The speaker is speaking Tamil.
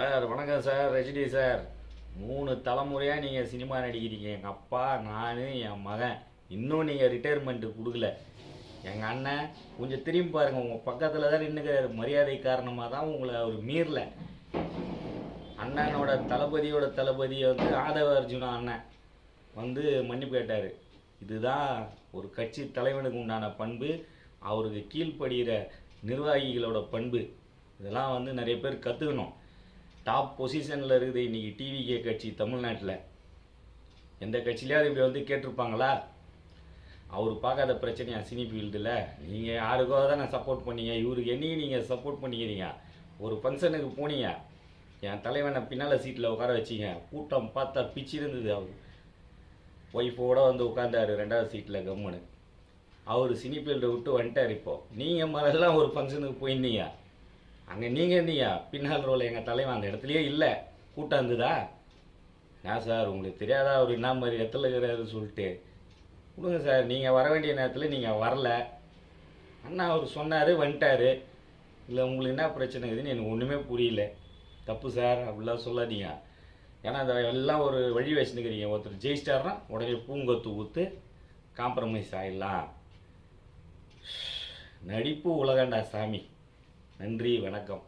சார் வணக்கம் சார். ரஜினி சார், 3 தலைமுறையாக நீங்கள் சினிமா நடிக்கிறீங்க. எங்கள் அப்பா, நான், என் மகன். இன்னும் நீங்கள் ரிட்டையர்மெண்ட்டு கொடுக்கல. எங்கள் அண்ணன் கொஞ்சம் திரும்பி பாருங்கள், உங்கள் பக்கத்தில் தான் நின்றுக்கிறாரு. மரியாதை காரணமாக தான் உங்களை அவர் மீறல. அண்ணனோட தளபதியோட தளபதி ஆதவ அர்ஜுனா அண்ணன் மன்னிப்பு கேட்டார். இதுதான் ஒரு கட்சி தலைவனுக்கு உண்டான பண்பு, அவருக்கு கீழ்ப்படுகிற நிர்வாகிகளோட பண்பு. இதெல்லாம் நிறைய பேர் கற்றுக்கணும். டாப் பொசிஷனில் இருக்குது இன்றைக்கி டிவிகே கட்சி தமிழ்நாட்டில். எந்த கட்சியிலையாவது இப்படி கேட்டிருப்பாங்களா? அவர் பார்க்காத பிரச்சனையா சினி ஃபீல்டில்? நீங்கள் யாருக்கோ தானே சப்போர்ட் பண்ணீங்க, இவருக்கு என்னையும் நீங்கள் சப்போர்ட் பண்ணிக்கிறீங்க. ஒரு ஃபங்க்ஷனுக்கு போனீங்க, என் தலைவனை பின்னால் சீட்டில் உட்கார வச்சிங்க. கூட்டம் பார்த்தா பிச்சு இருந்தது. அவர் ஒய்ஃபோடு உட்காந்தாரு 2வது சீட்டில் கம்முன்னு. அவர் சினி ஃபீல்டை விட்டு வந்துட்டார். இப்போது நீங்கள் முதல்லாம் ஒரு ஃபங்க்ஷனுக்கு போயிருந்தீங்க, அங்கே நீங்கள் இருந்தீங்க, பின்னால் ரோல் எங்கள் தலைவன் அந்த இடத்துலையே இல்லை. கூட்டம் இருந்ததா? ஏன் சார் உங்களுக்கு தெரியாதா அவர் என்ன மாதிரி இடத்துல இருக்கிறாருன்னு சொல்லிட்டு? கொடுங்க சார், நீங்கள் வர வேண்டிய நேரத்தில் நீங்கள் வரல. அண்ணா அவர் சொன்னார், வந்துட்டார். இல்லை உங்களுக்கு என்ன பிரச்சனை இருக்குதுன்னு எனக்கு ஒன்றுமே புரியல. தப்பு சார், அப்படிலாம் சொல்லாதீங்க. ஏன்னா அந்த எல்லாம் ஒரு வழி வச்சுன்னுக்கிறீங்க. ஒருத்தர் ஜெயிச்சிட்டாருன்னா உடனே பூங்கொத்து ஊற்று காம்ப்ரமைஸ் ஆகிடலாம். நடிப்பு உலகண்டா சாமி. நன்றி, வணக்கம்.